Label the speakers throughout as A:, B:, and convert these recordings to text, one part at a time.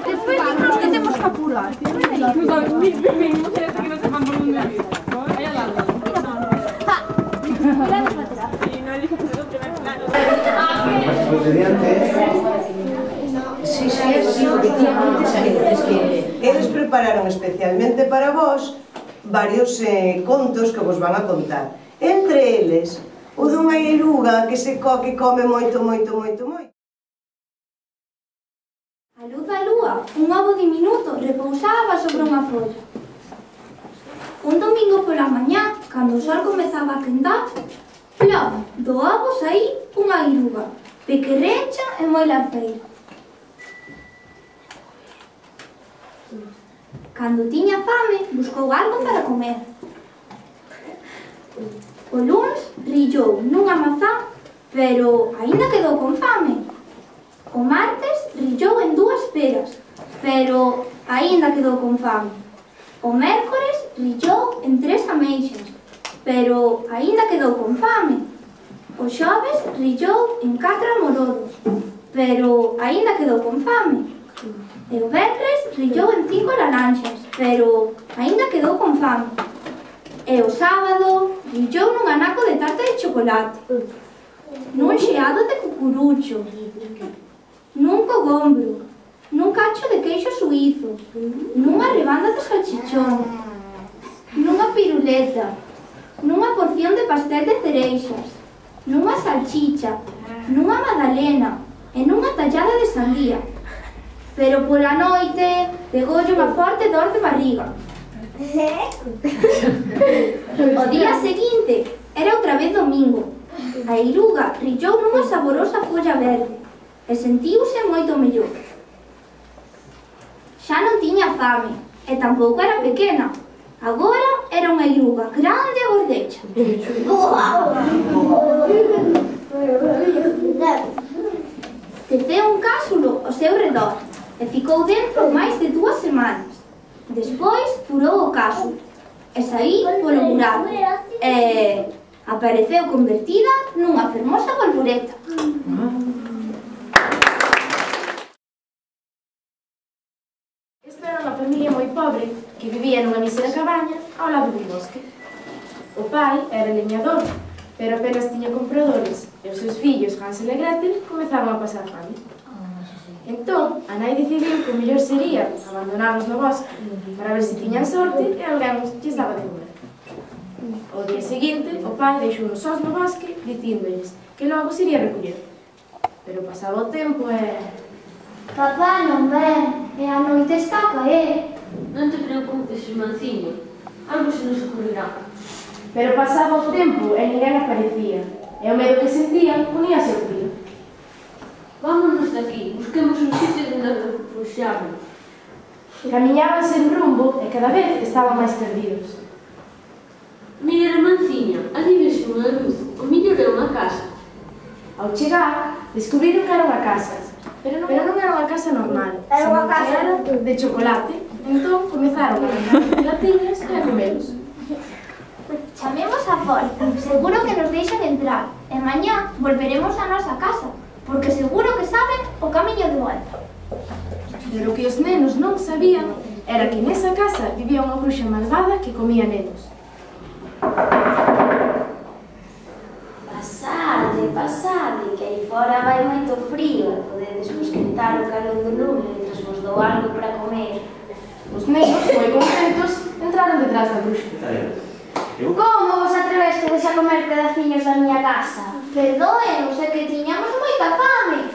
A: Despois dinos que temos que apurar. Mismo que non se van por un medio. Aí al lado.
B: Miramos para atrás.
C: Sí, efectivamente, eles prepararon especialmente para vos varios contos que vos van a contar. Entre eles, o dunha iruga que se come moito.
B: A luz da lúa, un ovo diminuto repousaba sobre unha folla. Un domingo pola mañá, cando o sol comezaba a quentar, plof, do ovo saí unha iruga, pequerrecha e moi larpeira. Cando tiña fame, buscou algo para comer. O luns rillou nunha mazá, pero aínda quedou con fame. O martes rillou en 2 peras, pero aínda quedou con fame. O mércores rillou en 3 ameixas, pero aínda quedou con fame. O xoves rillou en 4 amorodos, pero aínda quedou con fame. E o venres rillou en 5 laranxas, pero aínda quedou con fame. E o sábado rillou nun anaco de tarta de chocolate, nun xeado de cucurucho, nun cogombro, nun cacho de queixo suízo, nunha rebanda de salchichón, nunha piruleta, nunha porción de pastel de cereixas, nunha salchicha, nunha magdalena e nunha tallada de sandía. Pero pola noite pegoulle unha forte dor de barriga. O día seguinte era outra vez domingo. A iruga rillou nunha saborosa folla verde e sentiuse moito mellor. Xa non tiña fame e tampouco era pequena. Agora era unha iruga grande e gordecha. Teceu un cásulo ao seu redor e ficou dentro máis de 2 semanas. Despois furou o cásulo e saí polo buraco e apareceu convertida nunha fermosa bolboreta.
D: Esta era unha familia moi pobre que vivía nunha mísera cabaña ao lado dun bosque. O pai era leñador, pero apenas tiña compradores e os seus fillos, Hansel e Gretel, comezaron a pasar fame. Entón, a nai decidiu que o mellor sería abandonarlos no bosque para ver se tiñan sorte e alguén lles daba de comer. O día seguinte, o pai deixounos sós no bosque dicíndolles que logo se iría recoller. Pero pasaba o tempo e...
B: Papá non ven e a noite está a caer.
E: Non te preocupes, irmanciño. Algo se nos ocurrirá.
D: Pero pasaba o tempo e ninguén aparecía. E o medo que sentían uníase ao frío.
E: Vámonos daqui, busquemos un sitio onde refuxiarnos.
D: Camiñaban sen rumbo e cada vez estaban máis perdidos.
E: Mira, irmanciña, ali ves unha luz. O mellor é unha casa.
D: Ao chegar, descubriron que era unha casa, pero non era unha casa normal, senón que era de chocolate. Entón, comezaron a arrancar gelatinas e a comelos.
B: Chamemos a porta, seguro que nos deixan entrar. E mañá volveremos a nosa casa, porque seguro que saben o camiño de volta.
D: Pero o que os nenos non sabían era que nesa casa vivía unha bruxa malvada que comía nenos.
F: Pasade, que aí fora vai moito frío. Podedes vos quentar o calor do lume mentras vos dou algo para comer.
D: Os nenos, moi contentos, entraron detrás da bruxa.
F: Como vos atrevedes a comer pedaciños da miña casa?
B: Perdoen, é que tiñamos moita fame.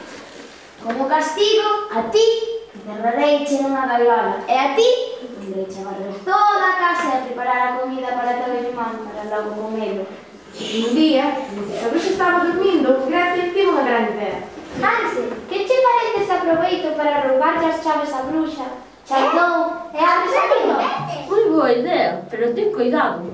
F: Como castigo, a ti encerrareiche nunha gaiola e a ti pondreiche a barrer toda a casa e a preparar a comida para teu irmán para logo comelo.
D: Un día, a bruxa estaba dormindo, Gretel tivo unha gran idea.
B: Hansel, que che parece se aproveito para roubarlle as chaves á bruxa? Chaldou e abres a gaiola.
E: Moi boa idea, pero ten cuidado.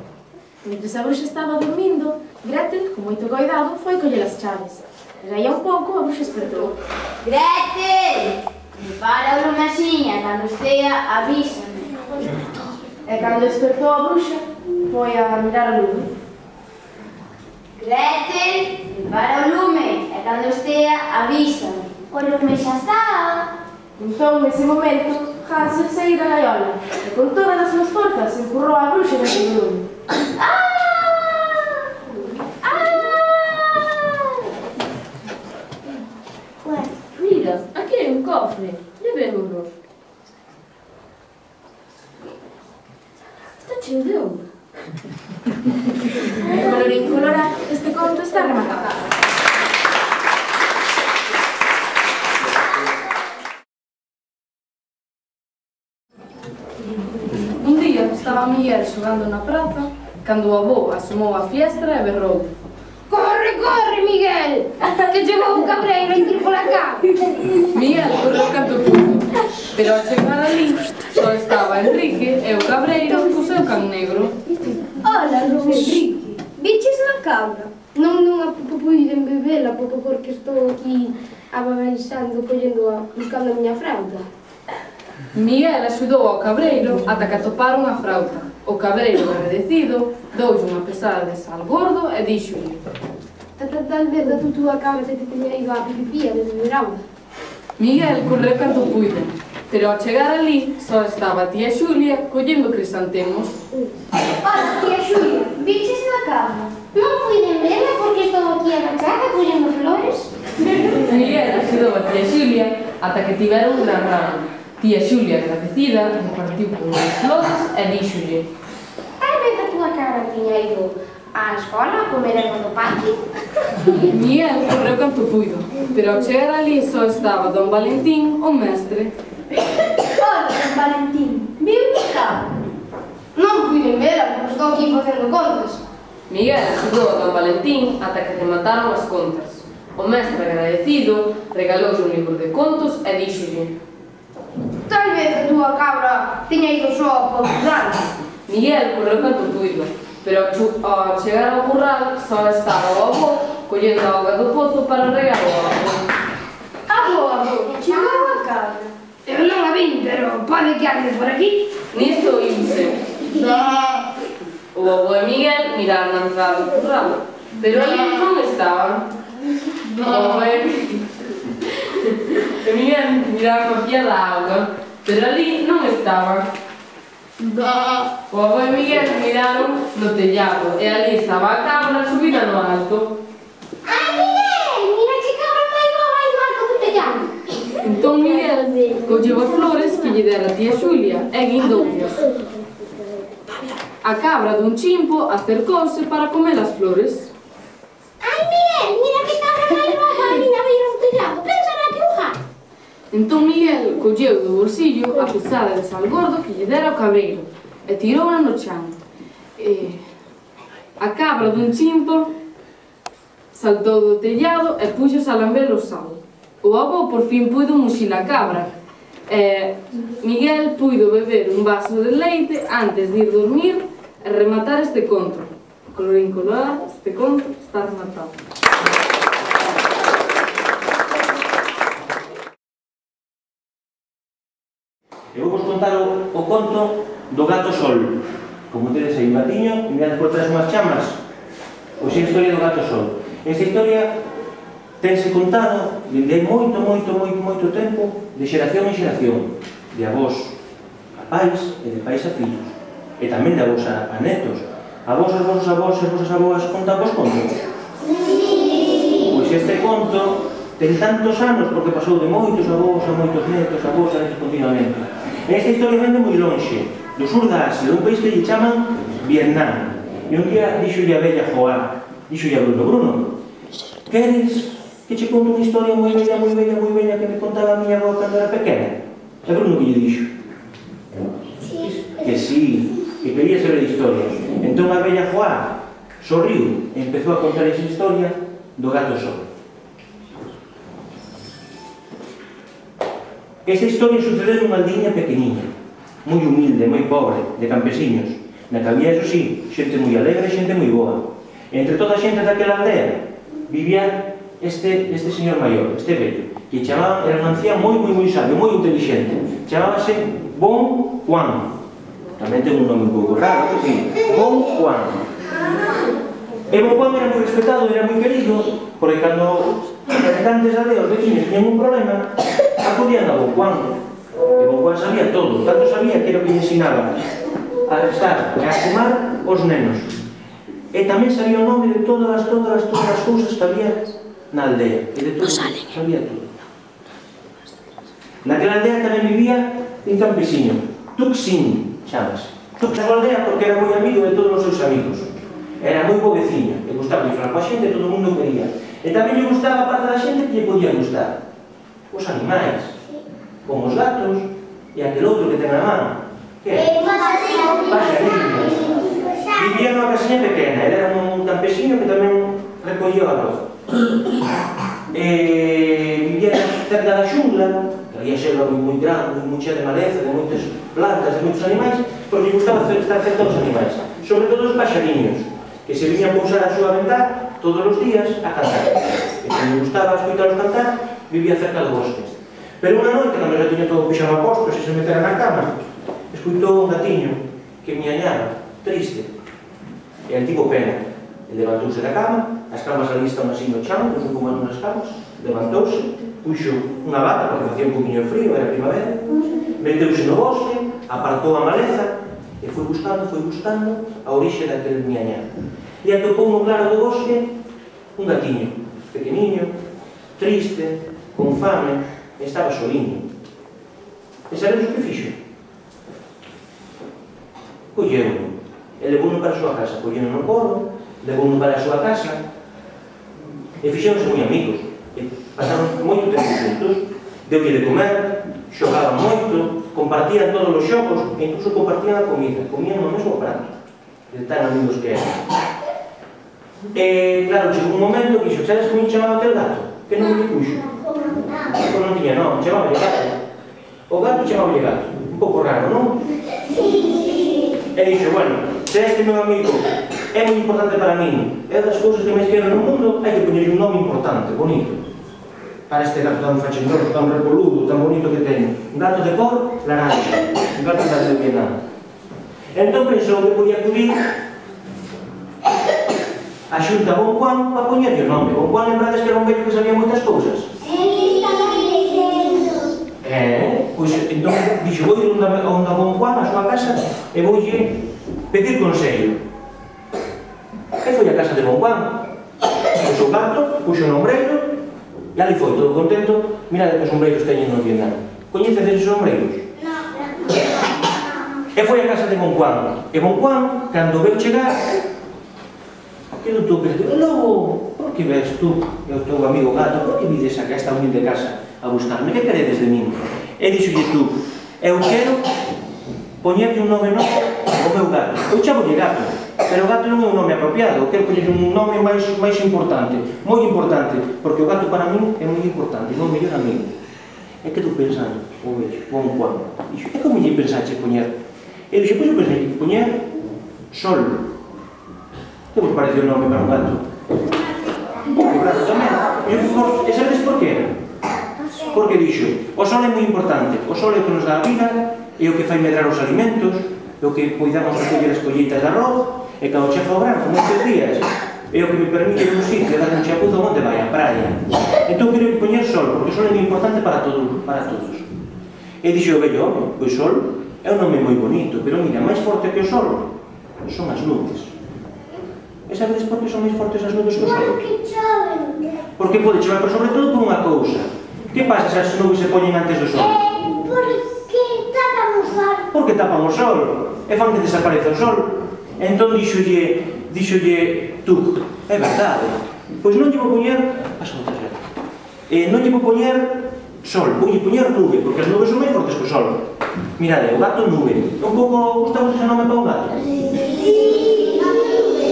D: Mentre a bruxa estaba dormindo, Gretel, con moito cuidado, foi coller as chaves. Pero aí a un pouco a bruxa despertou.
F: Gretel! Prepara o lume axiña, cando estea, avísame.
D: E cando despertou a bruxa, foi a mirar o lume.
F: Gretel, prepara o lume, e cando estea, avísame. O lume xa está.
D: Entón, nese momento, Hansel saí da gaiola e con todas as súas forzas empurrou a bruxa dentro do lume.
E: Mira, aquí hai un cofre. Levémoslo. Está cheo de ouro.
D: Colorín colorado, este conto está rematado.
A: Un día estaba Miguel xogando na praza cando o avó asomou a fiestra e berrou:
G: Corre, corre, Miguel! Que chegou o cabreiro a ir pola cá.
A: Miguel correu canto pudo, pero ao chegar ali só estaba Enrique e o cabreiro co seu can negro.
G: Hola, Luis Enrique. Biches na cabra? Non a puiden bebela porque estou aquí abaixando, buscando a miña frauta.
A: Miguel axudou ao cabreiro ata que atoparon a frauta. O cabreiro, agradecido, doulle unha pesada de sal gordo e díxolle:
G: Tal vez a túa cabra se te teña ido a pipipía de verão.
A: Miguel correu canto puido, pero ao chegar ali só estaba a tía Xulia collendo crisantemos.
F: Hola, tía Xulia, biches na cabra? Non puiden verme porque estou aquí agachada collendo flores.
A: Miguel axudou a tía Xulia ata que tiveron un gran ramo. Tía Xulia, agradecida, repartiu con as flores e díxolle:
F: Tal vez a túa cabra tiña ido á escola a comer erva do patio.
A: Miguel correu canto puido, pero ao chegar ali só estaba don Valentín, o mestre.
F: Hola, don Valentín, viu mi cabra?
G: Non puiden vela porque estou aquí facendo contas.
A: Miguel axudou a don Valentín ata que remataron as contas. O mestre, agradecido, regaloulle un libro de contos e díxolle:
G: Tal vez a túa cabra tiña ido só a Portugal.
A: Miguel correu canto puido, pero ao chegar ao curral só estaba o avó collendo a auga do pozo para regar o avó.
G: Avó, chegou a cabra. Eu non a vin, pero pode que ande por aquí.
A: Nisto oínse: o avó e Miguel miraron a entrada do curral, pero ali non estaban. O avó e Miguel miraron a pía da auga, pero ali non estaban. O avó e Miguel miraron no tellado e ali estaba a cabra subida no alto.
F: Ai, Miguel, mira que cabra máis alto do tellado.
A: Entón Miguel colleu as flores que lle dera a tía Xulia e guindoullas. A cabra dun chimpo acercouse para comer as flores.
F: Ai, Miguel, mira que cabra máis nova a miña beira do tellado. Pensará que é un gato.
A: Entón Miguel colleu do bolsillo a pesada de sal gordo que lle dera o cabreiro e tirouna no chan. A cabra dun chimpo saltou do tellado e puxose a lamber o sal. O avó por fin puido muxir a cabra e Miguel puido beber un vaso de leite antes de ir dormir e rematar este conto. Colorín colorado, este conto está rematado.
H: Eu vou vos contar o conto do gato sol. Como tedes aí un gatiño, e mirades por trás unhas chamas. Pois é a historia do gato sol. Esta historia tense contado dende hai moito tempo, de xeración en xeración, de avós a pais e de pais a fillos, e tamén de avós a netos. Avós, os vosos avós e as vosas avós contan vos contos? Pois este conto ten tantos anos porque pasou de moitos avós a moitos netos, avós a netos continuamente. Esta historia vende moi lonxe, do sur da Asia, dun país que lle chaman Vietnam. E un día dixolle a bella Joá, dixolle a Bruno, queres que che conto unha historia moi bella que me contaba a miña avó cando era pequena? E Bruno que lle dixo? Que sí, que quería saber de historias. Entón a bella Joá sorriu e empezou a contar esa historia do gato sol. Esa historia sucedeu nunha aldiña pequeniña, moi humilde, moi pobre, de campesiños, na que había, eso sí, xente moi alegre e xente moi boa. E entre toda a xente daquela aldea vivía este señor maior, este vello, que chamaban, era un ancián moi sabio, moi inteligente. Chamábase Bon Juan. Tamén ten un nome un pouco raro, que sí, Bon Juan. E Bon Juan era moi respetado, era moi querido, porque cando Porque antes a os vecinos tenían un problema, acudían a Bon Juan. E Bon Juan sabía todo, tanto sabía que era o que lle ensinaba a estar, a fumar os nenos. E tamén sabía o nome de todas as cousas que había na aldea. E de todo, sabía todo. Naquela aldea tamén vivía un campesino, Tuxín, chamas. Tuxín a aldea porque era moi amigo de todos os seus amigos. Era moi pobeciño, e gustaba de falar coa xente e todo o mundo quería. E tamén lle gustaba a parte da xente que lle podía gustar. Os animais, como os gatos e aquel outro que ten na mano. Que é? Paxariños. Vivía nunha casiña pequena, era un campesino que tamén recollía o arroz. Vivía cerca da xungla, que había xelva moi grande, moi chea de maleza, de moitas plantas, de moitos animais, porque lle gustaba estar cerca dos animais, sobre todo os paxariños, que se viñan pousar a súa ventá todos os días a cantar. E se lle gustaba escoitalos cantar, vivía cerca do bosque. Pero unha noite, cando já tiña todo o pixama posto, se metera na cama, escoitou un gatiño que miañaba, triste. E el tivo pena. Ele levantouse da cama, as camas ali estaban así no chan, non como as camas, levantouse, puxo unha bata, porque facía un poquinho de frío, era primavera, meteuse no bosque, apartou a maleza, e foi buscando a orixe daquele miañar. E atopou no claro do bosque un gatiño, pequeniño, triste, con fame, e estaba soliño. E sabedes o que fixo? Colleu-no, e levou-no para a súa casa, colleu-no no colo, levou-no para a súa casa, e fixeronse moi amigos, e pasaron moito tempo juntos, deu-lle de comer, xogaban moito, compartían todos os xogos, e incluso compartían a comida, comían no mesmo prato, de tan amigos que eran. E, claro, chegou un momento que dixo, sabes como chamaba aquel gato? Que non me puxo? Pois non tiña nome, chamaba gato. O gato chamaba gato, un pouco raro, non? E dixo, bueno, se este meu amigo é moi importante para min, é das cousas que máis quero no mundo, hai que poñer un nome importante, bonito, para este gato tan fachendor, tan repoludo, tan bonito que teño. Un gato de cor laranja, un gato de Vietnam. Entón pensou que podía acudir a xunta Bon Juan para poñerlle o nome. Bon Juan, lembrades que era un vello que sabía moitas cousas? Pois entón dixo, vou ir a Bon Juan, a súa casa, e voulle pedir consello. E foi a casa de Bon Juan, puxo o gato, puxo o nombreiro, e ali foi, todo contento. Mirade que os sombreiros teñen no Vietnam. Coñecedes os sombreiros? E foi a casa de Bon Juan. E Bon Juan, cando veu chegar, quedou todo perdido. Logo, por que ves tú, e o teu amigo gato, por que vides a esta humilde casa a buscarme? Que queredes de min? E dixolle tú, eu quero poñerlle un nome novo ao meu gato. Eu chamolle gato, pero o gato non é un nome apropiado. Eu quero poñerlle un nome máis importante, moi importante, porque o gato para min é moi importante, é o meu mellor amigo. E quedou pensando, o vello, Bon Juan. Dixo, e como lle pensaxe poñer? E dixo, pois eu pensei poñer Sol. Que vos parece o nome para un gato? Un pouco raro tamén. E sabedes por qué? Porque dixo, o sol é moi importante, o sol é o que nos dá a vida, é o que fai medrar os alimentos, é o que poidamos recoller as colleitas de arroz, e cando chefa o branco nestes días, é o que me permite ir un sitio e dar un chapuzo onde vai, a praia. Entón quero poñer sol, porque o sol é moi importante para todos. E dixo o vello home, pois sol é un nome moi bonito, pero mira, máis forte que o sol son as nubes. E sabedes por que son máis fortes as nubes que o sol? Porque pode chover, pero sobre todo por unha cousa. Que pasa se as nubes se poñen antes do sol?
F: Porque tapan o sol.
H: Porque tapan o sol, e fan que desaparece o sol. Entón dixolle tú, é verdade, pois non lle vou poñer non lle vou poñer sol, vou lle poñer nube, porque as nubes son máis fortes que o sol. Mirade, o gato nube, un pouco gustamos ese nome para un gato?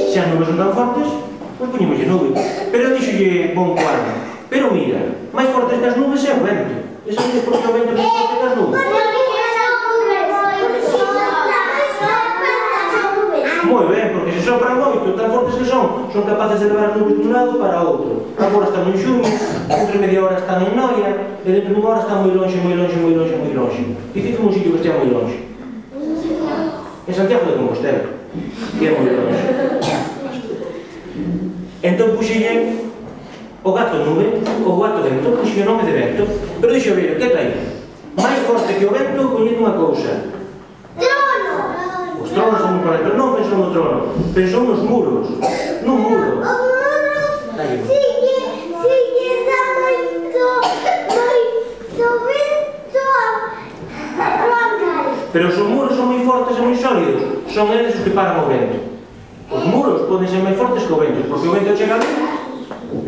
H: Se as nubes son tan fortes, pois poñemoslle nube. Pero dixolle Bon Juan, pero mira, máis fortes que as nubes é o vento. E sabedes por que o vento é máis forte que as nubes? Moi ben, porque se sopran moito, tan fortes que son capaces de levar as nubes dun lado para outro. Agora están en Xume, dentro de media hora están en Noia, e dentro de unha hora están moi longe. Dicen un sitio que estea moi longe. En Santiago de Compostela, que é moi longe. Entón puxelle O gato nube, o gato vento, puxo o nome de vento, pero dixo o vello, que trae? Máis forte que o vento, coñece unha cousa.
F: Trono!
H: Os tronos son moi fortes, pero non pensou no trono, pensou nos muros, nun muro.
F: O muro, si lle dá moito vento, ronca.
H: Pero os muros son moi fortes e moi sólidos, son eles os que paran o vento. Os muros poden ser máis fortes que o vento, porque o vento chega ali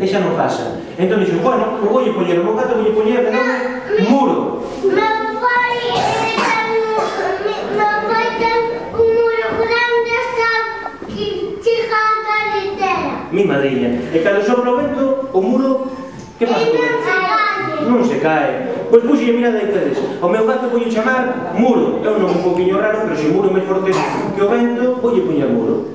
H: e xa non pasa. Entón dixo, bueno, voulle poñer o meu gato, voulle poñer de nome muro.
F: Meu pai ten un muro grande hasta que chega a carretera.
H: Mi madriña. E cando sopra o vento, o muro, que pasa co vento? Non se cae. Pois puxo, mira de tedes. O meu gato voulle chamar muro. É un nome un pouquinho raro, pero se o muro é máis forte que o vento, voulle poñer muro.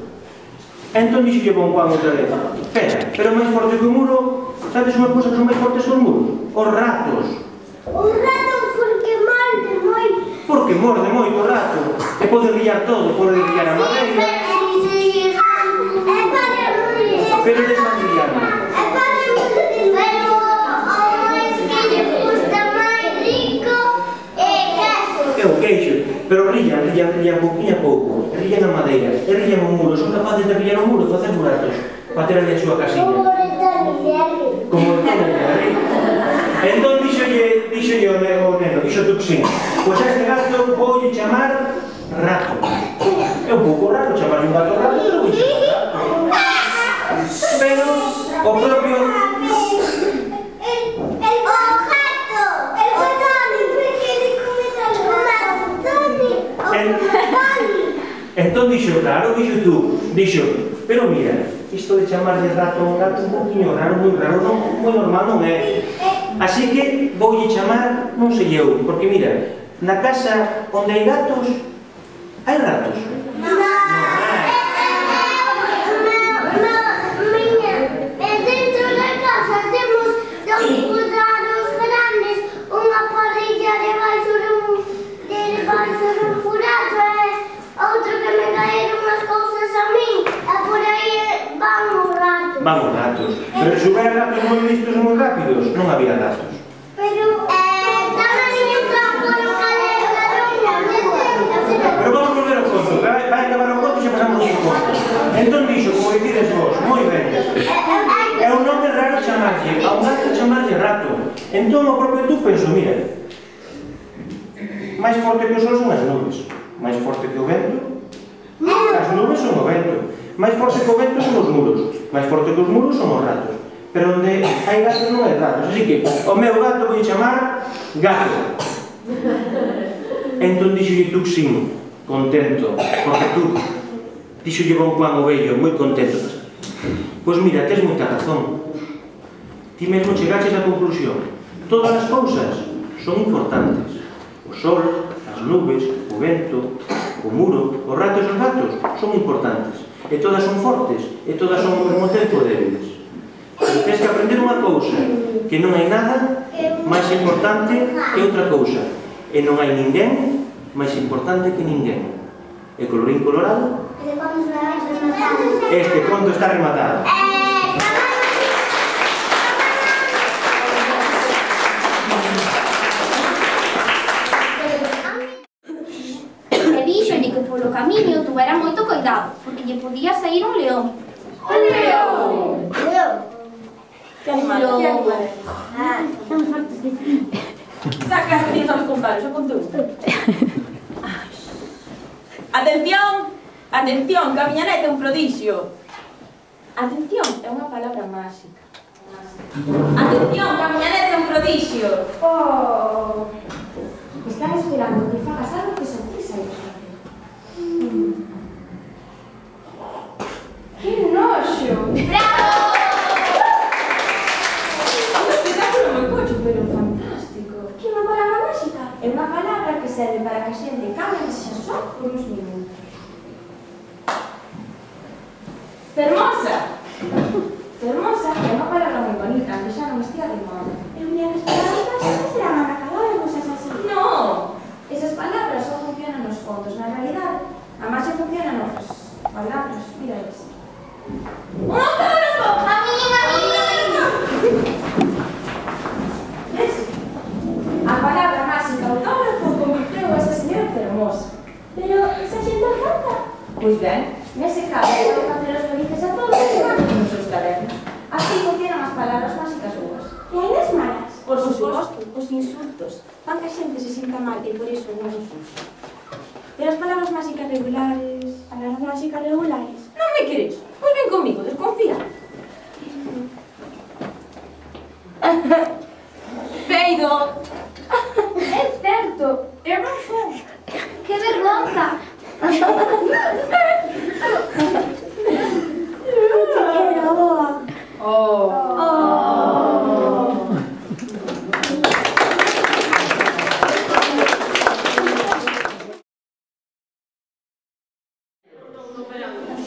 H: Entón dixo Bon Juan outra vez, espera, pero máis forte que o muro, sabes unha cousa que son máis fortes que os muros? Os ratos.
F: Os ratos porque morde moito.
H: Porque morde moito o rato. E pode rillar todo, pode rillar a madeira. Pero desmantillar.
F: Pero o máis que lle gusta máis rico é queso.
H: É o queixo, pero rillan pouquinho a pouco, rillan a madeira, e rillan o muro, son capaces de rillar o muro e facer buratos para ter ali a súa casilla.
F: Como de Tony Jerry.
H: Como de Tony Jerry. Entón díxolle o neno, dixo Tuxín, pois a este gato voulle chamar rato. É un pouco raro chamar un gato rato, pero voulle chamar rato. Pero o propio... Entón dixo, claro, dixo tú, dixo, pero mira, isto de chamarlle rato a un gato un poquinho raro, moi normal non é. Así que voulle chamar, non sei eu, porque mira, na casa onde hai gatos, hai ratos. Non hai.
F: Dentro da casa temos dos cuidados grandes, unha parrilla debaixo dun furado e outro que me caeron unhas cousas a min e por aí van os ratos.
H: Van os ratos. Pero se houbera gatos moi listos e moi rápidos, non había gatos.
F: Pero tamén un campo no calero da doña.
H: Pero vamos volver ao conto, vai acabar o conto e xa pasamos os contos. Entón dixo, como dicides vos, moi ben, é un nome raro chamarlle, a un gato chamarlle rato. Entón o propio tú penso, mira, máis forte que o sol son as nubes, máis forte que o vento, as nubes son o vento, máis forte que o vento son os muros, máis forte que os muros son os ratos. Pero onde hai gatos non hai ratos, así que o meu gato vou chamar gato. Entón dixolle Tuxín, contento, porque tú, dixolle Bon Juan o vello, moi contento. Pois mira, tes moita razón. Ti mesmo chegaches á conclusión. Todas as cousas son importantes. O sol, as nubes, o vento, o muro, os ratos e os gatos son importantes. E todas son fortes, e todas son ao mesmo tempo débiles. Pero tens que aprender unha cousa, que non hai nada máis importante que outra cousa. E non hai ninguén máis importante que ninguén. E colorín colorado, este conto está rematado.
B: E díxolle que polo camiño tuvera moito cuidado, porque lle podía sair un león.
F: Un león.
D: Que animal, que animal. Saca as crías aos compadres, o conto. Atención, atención, que a miña neta é un prodixio. Atención, é unha palabra máxica. Atención, que a miña neta é un prodixio. Oh. Están esperando que fagas algo que sorpresa e que noxo!
F: Bravo!
D: Un espectáculo moi cocho, pero fantástico.
F: Que unha palabra máxica?
D: É unha palabra que serve para que a xente cambie xa só por uns minutos. Fermosa! Fermosa é unha palabra moi bonita, que xa non estea de moda.
F: Eu me as palabras xa serán arracadoras e cosas así.
D: No! Esas palabras só funcionan nos contos. Na realidade, a máxia funciona nos palabras. Mira isto. Un
I: insultos fan que a xente se sinta mal e por iso non os uso. Pero as palabras máxicas regulares...
B: Palabras máxicas regulares?
I: Non me queres? Pois ven comigo, desconfía. Peido!
B: É certo, eu non son. Que vergonza! Era boa.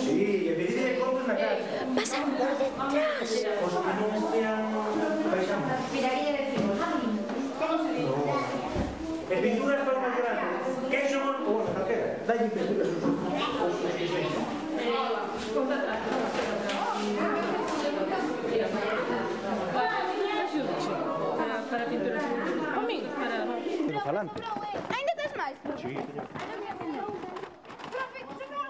H: Sí, e pedirle contos na casa.
F: Pasaron por detrás.
H: Os que non estean paisamos.
F: Miraría de cima.
H: E pinturas para máis grandes. Que son o bueno, calquera. Dalle pinturas os que sean.
A: Para pintura. Comigo, para...
H: Pero falante.
B: Ainda tes máis?
H: Sí, teño.
B: Profe, se non